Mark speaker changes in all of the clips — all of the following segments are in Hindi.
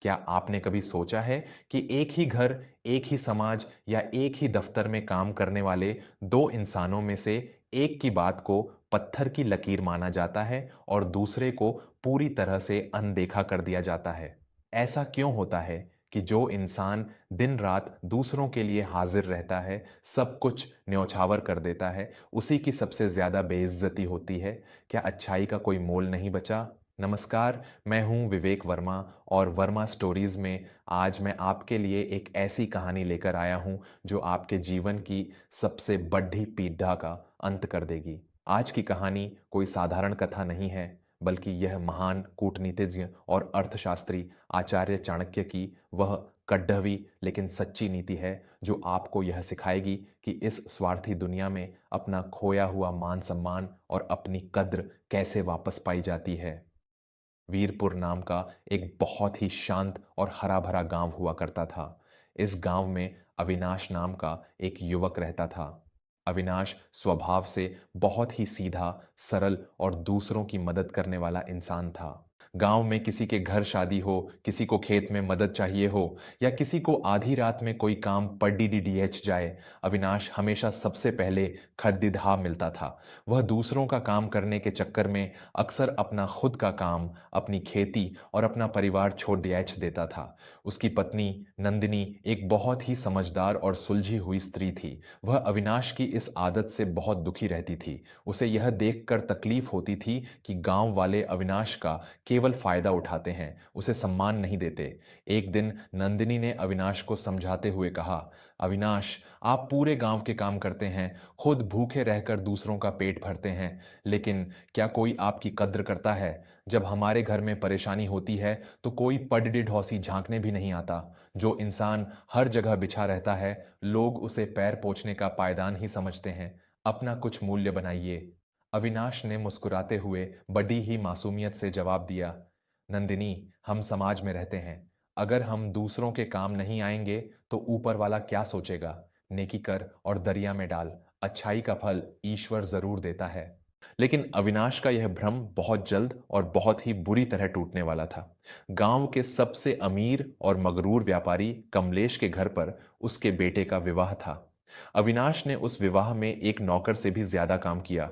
Speaker 1: क्या आपने कभी सोचा है कि एक ही घर, एक ही समाज या एक ही दफ्तर में काम करने वाले दो इंसानों में से एक की बात को पत्थर की लकीर माना जाता है और दूसरे को पूरी तरह से अनदेखा कर दिया जाता है? ऐसा क्यों होता है कि जो इंसान दिन रात दूसरों के लिए हाजिर रहता है, सब कुछ न्यौछावर कर देता है, उसी की सबसे ज्यादा बेइज्जती होती है? क्या अच्छाई का कोई मोल नहीं बचा? नमस्कार, मैं हूं विवेक वर्मा और वर्मा स्टोरीज में आज मैं आपके लिए एक ऐसी कहानी लेकर आया हूं जो आपके जीवन की सबसे बड़ी पीड़ा का अंत कर देगी। आज की कहानी कोई साधारण कथा नहीं है, बल्कि यह महान कूटनीतिज्ञ और अर्थशास्त्री आचार्य चाणक्य की वह कड्ढवी लेकिन सच्ची नीति है जो आपको यह सिखाएगी कि इस स्वार्थी दुनिया में अपना खोया हुआ मान सम्मान और अपनी कद्र कैसे वापस पाई जाती है। वीरपुर नाम का एक बहुत ही शांत और हरा भरा गांव हुआ करता था। इस गांव में अविनाश नाम का एक युवक रहता था। अविनाश स्वभाव से बहुत ही सीधा, सरल और दूसरों की मदद करने वाला इंसान था। गांव में किसी के घर शादी हो, किसी को खेत में मदद चाहिए हो या किसी को आधी रात में कोई काम पड़ीडीडीएच जाए, अविनाश हमेशा सबसे पहले खद्दिधा मिलता था। वह दूसरों का काम करने के चक्कर में अक्सर अपना खुद का काम, अपनी खेती और अपना परिवार छोड़ दियाच देता था। उसकी पत्नी नंदिनी एक बहुत ही समझदार और सुलझी हुई स्त्री थी। वह अविनाश की इस आदत से बहुत दुखी रहती थी। उसे यह देखकर तकलीफ होती थी कि गांव वाले अविनाश का केवल फायदा उठाते हैं, उसे सम्मान नहीं देते। एक दिन नंदिनी ने अविनाश को समझाते हुए कहा, अविनाश, आप पूरे गांव के काम करते हैं, खुद भूखे रहकर दूसरों का पेट भरते हैं, लेकिन क्या कोई आपकी कद्र करता है? जब हमारे घर में परेशानी होती है तो कोई पडडी ढौसी झांकने भी नहीं आता। जो इंसान हर जगह बिछा रहता है, लोग उसे पैर पोंछने का पायदान ही समझते हैं। अपना कुछ मूल्य बनाइए। अविनाश ने मुस्कुराते हुए बड़ी ही मासूमियत से जवाब दिया, नंदिनी, हम समाज में रहते हैं। अगर हम दूसरों के काम नहीं आएंगे तो ऊपर वाला क्या सोचेगा? नेकी कर और दरिया में डाल, अच्छाई का फल ईश्वर जरूर देता है। लेकिन अविनाश का यह भ्रम बहुत जल्द और बहुत ही बुरी तरह टूटने वाला था। गांव के सबसे अमीर और मगरूर व्यापारी कमलेश के घर पर उसके बेटे का विवाह था। अविनाश ने उस विवाह में एक नौकर से भी ज्यादा काम किया।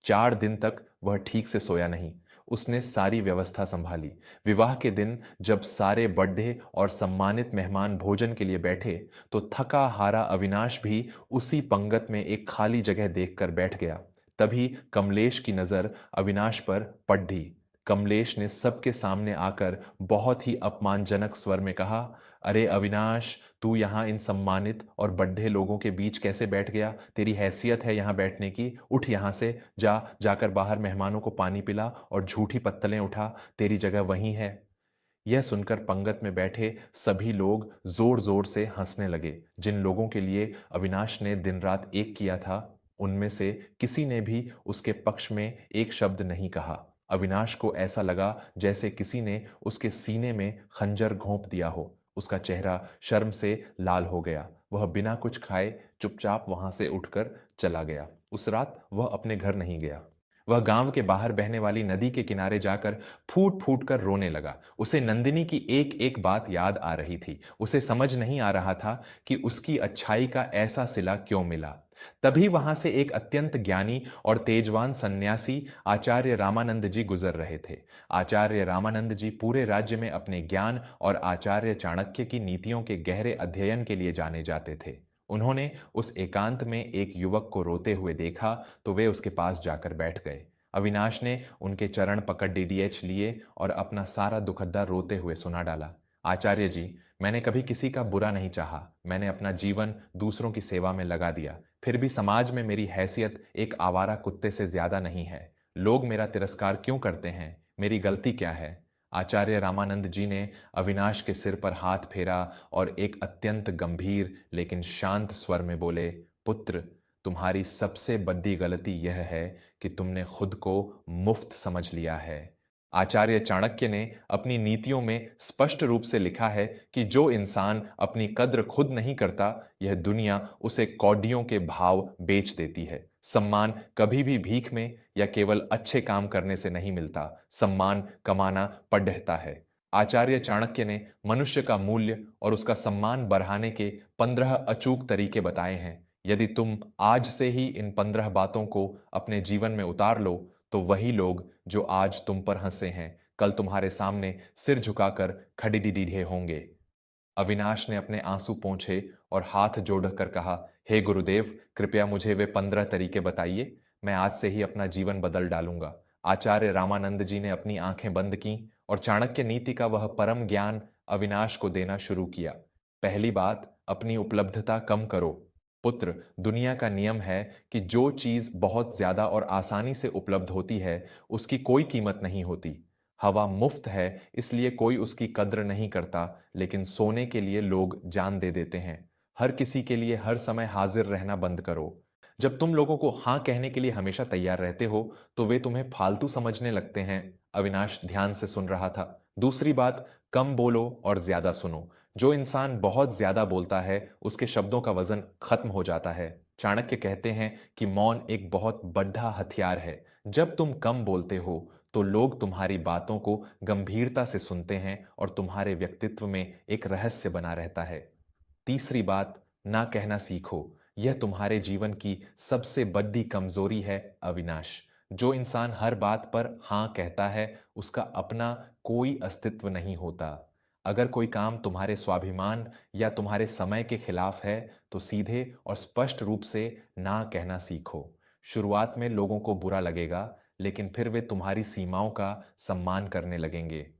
Speaker 1: 4 दिन तक वह ठीक से सोया नहीं। उसने सारी व्यवस्था संभाली। विवाह के दिन जब सारे बड़े और सम्मानित मेहमान भोजन के लिए बैठे तो थका हारा अविनाश भी उसी पंगत में एक खाली जगह देखकर बैठ गया। तभी कमलेश की नजर अविनाश पर पड़ी। कमलेश ने सबके सामने आकर बहुत ही अपमानजनक स्वर में कहा, अरे अविनाश, तू यहां इन सम्मानित और बड्ढे लोगों के बीच कैसे बैठ गया? तेरी हैसियत है यहां बैठने की? उठ यहां से, जाकर बाहर मेहमानों को पानी पिला और झूठी पत्तलें उठा, तेरी जगह वहीं है। यह सुनकर पंगत में बैठे सभी लोग जोर जोर से हंसने लगे। जिन लोगों के लिए अविनाश ने दिन रात एक किया था, उनमें से किसी ने भी उसके पक्ष में एक शब्द नहीं कहा। अविनाश को ऐसा लगा जैसे किसी ने उसके सीने में खंजर घोंप दिया हो। उसका चेहरा शर्म से लाल हो गया। वह बिना कुछ खाए चुपचाप वहां से उठकर चला गया। उस रात वह अपने घर नहीं गया। वह गांव के बाहर बहने वाली नदी के किनारे जाकर फूट फूट कर रोने लगा। उसे नंदिनी की एक एक बात याद आ रही थी। उसे समझ नहीं आ रहा था कि उसकी अच्छाई का ऐसा सिला क्यों मिला। तभी वहां से एक अत्यंत ज्ञानी और तेजवान सन्यासी आचार्य रामानंद जी गुजर रहे थे। आचार्य रामानंद जी पूरे राज्य में अपने ज्ञान और आचार्य चाणक्य की नीतियों के गहरे अध्ययन के लिए जाने जाते थे। उन्होंने उस एकांत में एक युवक को रोते हुए देखा तो वे उसके पास जाकर बैठ गए। अविनाश ने उनके चरण पकड़ डीडीएच लिए और अपना सारा दुखद्दा रोते हुए सुना डाला। आचार्य जी, मैंने कभी किसी का बुरा नहीं चाहा। मैंने अपना जीवन दूसरों की सेवा में लगा दिया। फिर भी समाज में मेरी हैसियत एक आवारा कुत्ते से ज्यादा नहीं है। लोग मेरा तिरस्कार क्यों करते हैं? मेरी गलती क्या है? आचार्य रामानंद जी ने अविनाश के सिर पर हाथ फेरा और एक अत्यंत गंभीर लेकिन शांत स्वर में बोले, पुत्र, तुम्हारी सबसे बड़ी गलती यह है कि तुमने खुद को मुफ्त समझ लिया है। आचार्य चाणक्य ने अपनी नीतियों में स्पष्ट रूप से लिखा है कि जो इंसान अपनी कद्र खुद नहीं करता, यह दुनिया उसे कौडियों के भाव बेच देती है। सम्मान कभी भी भीख में या केवल अच्छे काम करने से नहीं मिलता। सम्मान कमाना पड़ता है। आचार्य चाणक्य ने मनुष्य का मूल्य और उसका सम्मान बढ़ाने के 15 अचूक तरीके बताए हैं। यदि तुम आज से ही इन 15 बातों को अपने जीवन में उतार लो, तो वही लोग जो आज तुम पर हंसे हैं, कल तुम्हारे सामने सिर झुकाकर खड़े होंगे। अविनाश ने अपने आंसू पोंछे और हाथ जोड़कर कहा, हे गुरुदेव, कृपया मुझे वे 15 तरीके बताइए। मैं आज से ही अपना जीवन बदल डालूंगा। आचार्य रामानंद जी ने अपनी आंखें बंद की और चाणक्य नीति का वह परम ज्ञान अविनाश को देना शुरू किया। पहली बात, अपनी उपलब्धता कम करो। पुत्र, दुनिया का नियम है कि जो चीज बहुत ज्यादा और आसानी से उपलब्ध होती है, उसकी कोई कीमत नहीं होती। हवा मुफ्त है, इसलिए कोई उसकी कद्र नहीं करता, लेकिन सोने के लिए लोग जान दे देते हैं। हर किसी के लिए हर समय हाजिर रहना बंद करो। जब तुम लोगों को हाँ कहने के लिए हमेशा तैयार रहते हो, तो वे तुम्हें फालतू समझने लगते हैं। अविनाश ध्यान से सुन रहा था। दूसरी बात, कम बोलो और ज्यादा सुनो। जो इंसान बहुत ज्यादा बोलता है, उसके शब्दों का वजन खत्म हो जाता है। चाणक्य कहते हैं कि मौन एक बहुत बड़ा हथियार है। जब तुम कम बोलते हो, तो लोग तुम्हारी बातों को गंभीरता से सुनते हैं और तुम्हारे व्यक्तित्व में एक रहस्य बना रहता है। तीसरी बात, ना कहना सीखो। यह तुम्हारे जीवन की सबसे बड़ी कमजोरी है अविनाश। जो इंसान हर बात पर हाँ कहता है, उसका अपना कोई अस्तित्व नहीं होता। अगर कोई काम तुम्हारे स्वाभिमान या तुम्हारे समय के खिलाफ है, तो सीधे और स्पष्ट रूप से ना कहना सीखो। शुरुआत में लोगों को बुरा लगेगा, लेकिन फिर वे तुम्हारी सीमाओं का सम्मान करने लगेंगे।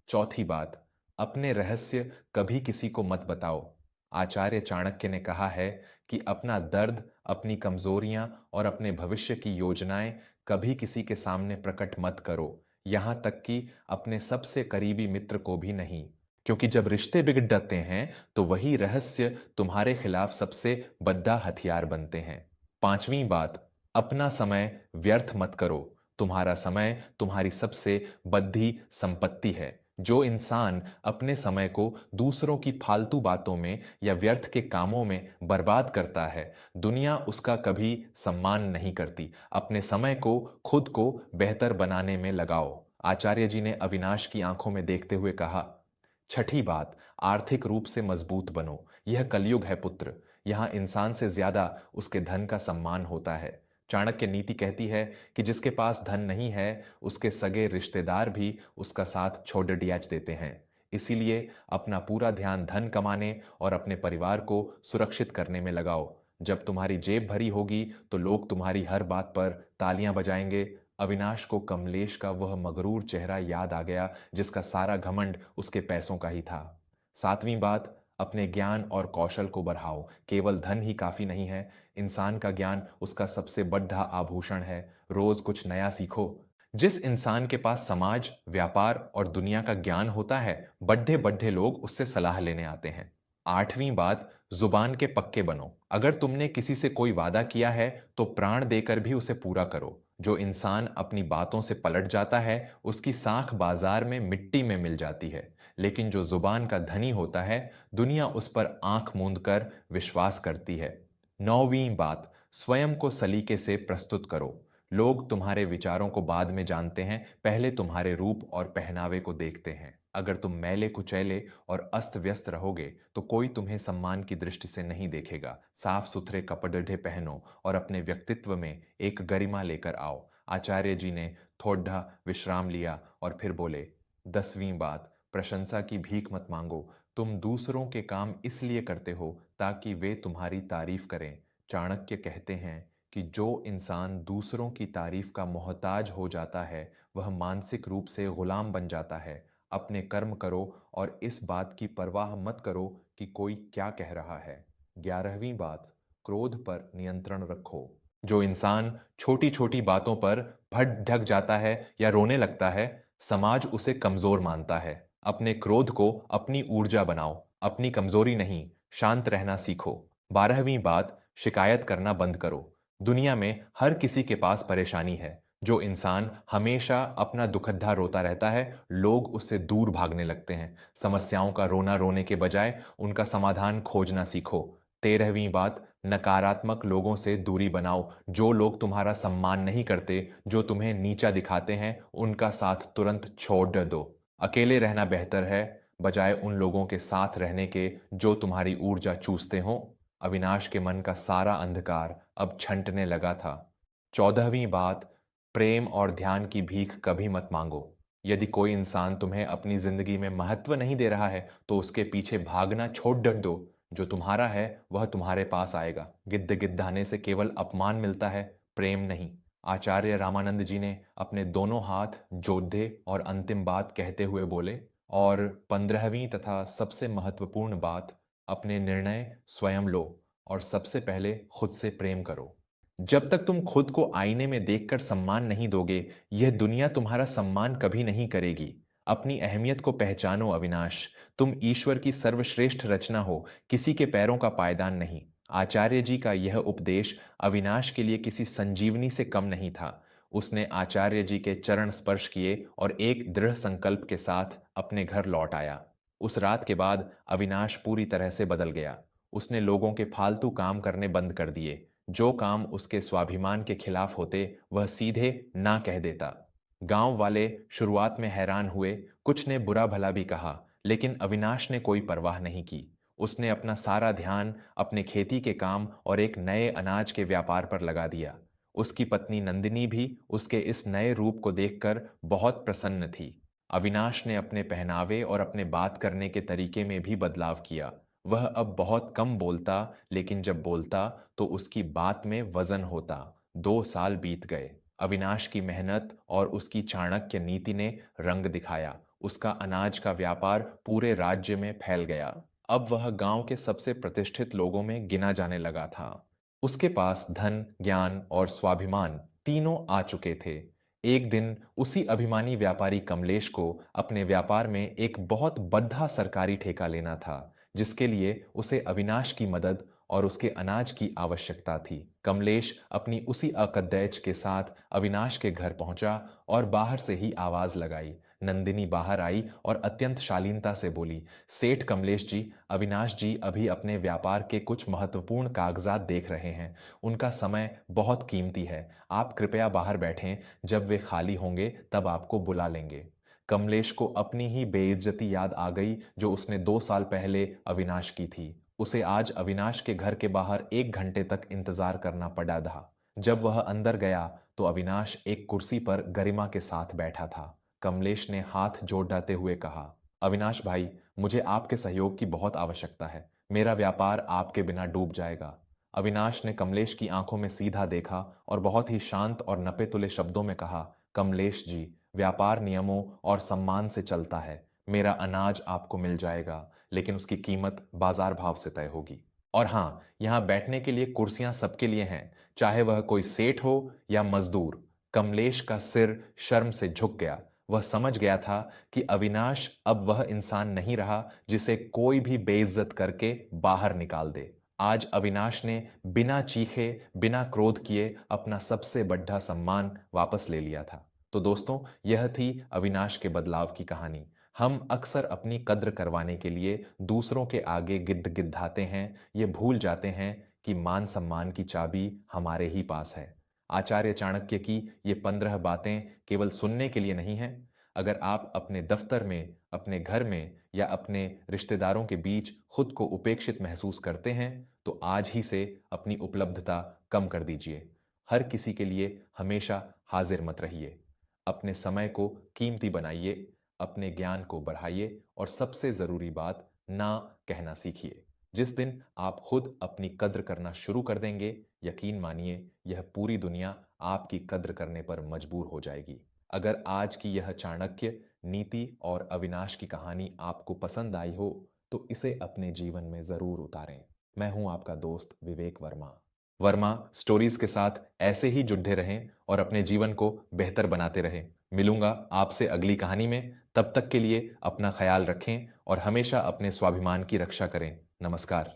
Speaker 1: चौथी बात, अपने रहस्य कभी किसी को मत बताओ। आचार्य चाणक्य ने कहा है कि अपना दर्द, अपनी कमजोरियां और अपने भविष्य की योजनाएं कभी किसी के सामने प्रकट मत करो, यहां तक कि अपने सबसे करीबी मित्र को भी नहीं। क्योंकि जब रिश्ते बिगड़ जाते हैं, तो वही रहस्य तुम्हारे खिलाफ सबसे बड़ा हथियार बनते हैं। पांचवी बात, अपना समय व्यर्थ मत करो। तुम्हारा समय तुम्हारी सबसे बड़ी संपत्ति है। जो इंसान अपने समय को दूसरों की फालतू बातों में या व्यर्थ के कामों में बर्बाद करता है, दुनिया उसका कभी सम्मान नहीं करती। अपने समय को खुद को बेहतर बनाने में लगाओ। आचार्य जी ने अविनाश की आंखों में देखते हुए कहा। छठी बात, आर्थिक रूप से मजबूत बनो। यह कलयुग है पुत्र। यहां इंसान से ज्यादा उसके धन का सम्मान होता है। चाणक्य नीति कहती है कि जिसके पास धन नहीं है, उसके सगे रिश्तेदार भी उसका साथ छोड़ डियाच देते हैं। इसीलिए अपना पूरा ध्यान धन कमाने और अपने परिवार को सुरक्षित करने में लगाओ। जब तुम्हारी जेब भरी होगी, तो लोग तुम्हारी हर बात पर तालियां बजाएंगे। अविनाश को कमलेश का वह मगरूर चेहरा याद आ गया, जिसका सारा घमंड उसके पैसों का ही था। सातवीं बात, अपने ज्ञान और कौशल को बढ़ाओ। केवल धन ही काफी नहीं है। इंसान का ज्ञान उसका सबसे बड़ा आभूषण है। रोज कुछ नया सीखो। जिस इंसान के पास समाज, व्यापार और दुनिया का ज्ञान होता है, बड्ढे बड्ढे लोग उससे सलाह लेने आते हैं। आठवीं बात, जुबान के पक्के बनो। अगर तुमने किसी से कोई वादा किया है, तो प्राण देकर भी उसे पूरा करो। जो इंसान अपनी बातों से पलट जाता है, उसकी साख बाजार में मिट्टी में मिल जाती है। लेकिन जो जुबान का धनी होता है, दुनिया उस पर आंख मूंद कर विश्वास करती है। नौवीं बात, स्वयं को सलीके से प्रस्तुत करो। लोग तुम्हारे विचारों को बाद में जानते हैं, पहले तुम्हारे रूप और पहनावे को देखते हैं। अगर तुम मैले कुचैले और अस्त व्यस्त रहोगे, तो कोई तुम्हें सम्मान की दृष्टि से नहीं देखेगा। साफ सुथरे कपड़े पहनो और अपने व्यक्तित्व में एक गरिमा लेकर आओ। आचार्य जी ने थोड़ा विश्राम लिया और फिर बोले, 10वीं बात, प्रशंसा की भीख मत मांगो। तुम दूसरों के काम इसलिए करते हो ताकि वे तुम्हारी तारीफ करें। चाणक्य कहते हैं कि जो इंसान दूसरों की तारीफ का मोहताज हो जाता है, वह मानसिक रूप से गुलाम बन जाता है। अपने कर्म करो और इस बात की परवाह मत करो कि कोई क्या कह रहा है। 11वीं बात, क्रोध पर नियंत्रण रखो। जो इंसान छोटी छोटी बातों पर भट ढक जाता है या रोने लगता है, समाज उसे कमजोर मानता है। अपने क्रोध को अपनी ऊर्जा बनाओ, अपनी कमजोरी नहीं। शांत रहना सीखो। 12वीं बात, शिकायत करना बंद करो। दुनिया में हर किसी के पास परेशानी है। जो इंसान हमेशा अपना दुखद्धा रोता रहता है, लोग उससे दूर भागने लगते हैं। समस्याओं का रोना रोने के बजाय उनका समाधान खोजना सीखो। 13वीं बात, नकारात्मक लोगों से दूरी बनाओ। जो लोग तुम्हारा सम्मान नहीं करते, जो तुम्हें नीचा दिखाते हैं, उनका साथ तुरंत छोड़ दो। अकेले रहना बेहतर है बजाय उन लोगों के साथ रहने के जो तुम्हारी ऊर्जा चूसते हों। अविनाश के मन का सारा अंधकार अब छंटने लगा था। 14वीं बात, प्रेम और ध्यान की भीख कभी मत मांगो। यदि कोई इंसान तुम्हें अपनी जिंदगी में महत्व नहीं दे रहा है तो उसके पीछे भागना छोड़ दो। जो तुम्हारा है वह तुम्हारे पास आएगा। गिद्ध गिद्धाने से केवल अपमान मिलता है, प्रेम नहीं। आचार्य रामानंद जी ने अपने दोनों हाथ जोड़े और अंतिम बात कहते हुए बोले, और 15वीं तथा सबसे महत्वपूर्ण बात, अपने निर्णय स्वयं लो और सबसे पहले खुद से प्रेम करो। जब तक तुम खुद को आईने में देखकर सम्मान नहीं दोगे, यह दुनिया तुम्हारा सम्मान कभी नहीं करेगी। अपनी अहमियत को पहचानो अविनाश। तुम ईश्वर की सर्वश्रेष्ठ रचना हो, किसी के पैरों का पायदान नहीं। आचार्य जी का यह उपदेश अविनाश के लिए किसी संजीवनी से कम नहीं था। उसने आचार्य जी के चरण स्पर्श किए और एक दृढ़ संकल्प के साथ अपने घर लौट आया। उस रात के बाद अविनाश पूरी तरह से बदल गया। उसने लोगों के फालतू काम करने बंद कर दिए। जो काम उसके स्वाभिमान के खिलाफ होते वह सीधे ना कह देता। गांव वाले शुरुआत में हैरान हुए, कुछ ने बुरा भला भी कहा, लेकिन अविनाश ने कोई परवाह नहीं की। उसने अपना सारा ध्यान अपने खेती के काम और एक नए अनाज के व्यापार पर लगा दिया। उसकी पत्नी नंदिनी भी उसके इस नए रूप को देखकर बहुत प्रसन्न थी। अविनाश ने अपने पहनावे और अपने बात करने के तरीके में भी बदलाव किया। वह अब बहुत कम बोलता, लेकिन जब बोलता तो उसकी बात में वजन होता। 2 साल बीत गए। अविनाश की मेहनत और उसकी चाणक्य नीति ने रंग दिखाया। उसका अनाज का व्यापार पूरे राज्य में फैल गया। अब वह गांव के सबसे प्रतिष्ठित लोगों में गिना जाने लगा था। उसके पास धन, ज्ञान और स्वाभिमान तीनों आ चुके थे। एक दिन उसी अभिमानी व्यापारी कमलेश को अपने व्यापार में एक बहुत बड़ा सरकारी ठेका लेना था, जिसके लिए उसे अविनाश की मदद और उसके अनाज की आवश्यकता थी। कमलेश अपनी उसी अकद्दैच के साथ अविनाश के घर पहुंचा और बाहर से ही आवाज लगाई। नंदिनी बाहर आई और अत्यंत शालीनता से बोली, सेठ कमलेश जी, अविनाश जी अभी अपने व्यापार के कुछ महत्वपूर्ण कागजात देख रहे हैं। उनका समय बहुत कीमती है। आप कृपया बाहर बैठें, जब वे खाली होंगे तब आपको बुला लेंगे। कमलेश को अपनी ही बेइज्जती याद आ गई जो उसने 2 साल पहले अविनाश की थी। उसे आज अविनाश के घर के बाहर 1 घंटे तक इंतजार करना पड़ा था। जब वह अंदर गया तो अविनाश एक कुर्सी पर गरिमा के साथ बैठा था। कमलेश ने हाथ जोड़ते हुए कहा, अविनाश भाई, मुझे आपके सहयोग की बहुत आवश्यकता है। मेरा व्यापार आपके बिना डूब जाएगा। अविनाश ने कमलेश की आंखों में सीधा देखा और बहुत ही शांत और नपे तुले शब्दों में कहा, कमलेश जी, व्यापार नियमों और सम्मान से चलता है। मेरा अनाज आपको मिल जाएगा, लेकिन उसकी कीमत बाजार भाव से तय होगी। और हाँ, यहाँ बैठने के लिए कुर्सियां सबके लिए हैं, चाहे वह कोई सेठ हो या मजदूर। कमलेश का सिर शर्म से झुक गया। वह समझ गया था कि अविनाश अब वह इंसान नहीं रहा जिसे कोई भी बेइज्जत करके बाहर निकाल दे। आज अविनाश ने बिना चीखे, बिना क्रोध किए अपना सबसे बड़ा सम्मान वापस ले लिया था। तो दोस्तों, यह थी अविनाश के बदलाव की कहानी। हम अक्सर अपनी कद्र करवाने के लिए दूसरों के आगे गिद्ध गिद्धाते हैं, ये भूल जाते हैं कि मान सम्मान की चाबी हमारे ही पास है। आचार्य चाणक्य की ये 15 बातें केवल सुनने के लिए नहीं हैं। अगर आप अपने दफ्तर में, अपने घर में या अपने रिश्तेदारों के बीच खुद को उपेक्षित महसूस करते हैं, तो आज ही से अपनी उपलब्धता कम कर दीजिए। हर किसी के लिए हमेशा हाजिर मत रहिए। अपने समय को कीमती बनाइए, अपने ज्ञान को बढ़ाइए और सबसे ज़रूरी बात, ना कहना सीखिए। जिस दिन आप खुद अपनी कद्र करना शुरू कर देंगे, यकीन मानिए यह पूरी दुनिया आपकी कद्र करने पर मजबूर हो जाएगी। अगर आज की यह चाणक्य, नीति और अविनाश की कहानी आपको पसंद आई हो तो इसे अपने जीवन में ज़रूर उतारें। मैं हूं आपका दोस्त विवेक वर्मा। वर्मा स्टोरीज के साथ ऐसे ही जुड़े रहें और अपने जीवन को बेहतर बनाते रहें। मिलूंगा आपसे अगली कहानी में। तब तक के लिए अपना ख्याल रखें और हमेशा अपने स्वाभिमान की रक्षा करें। नमस्कार।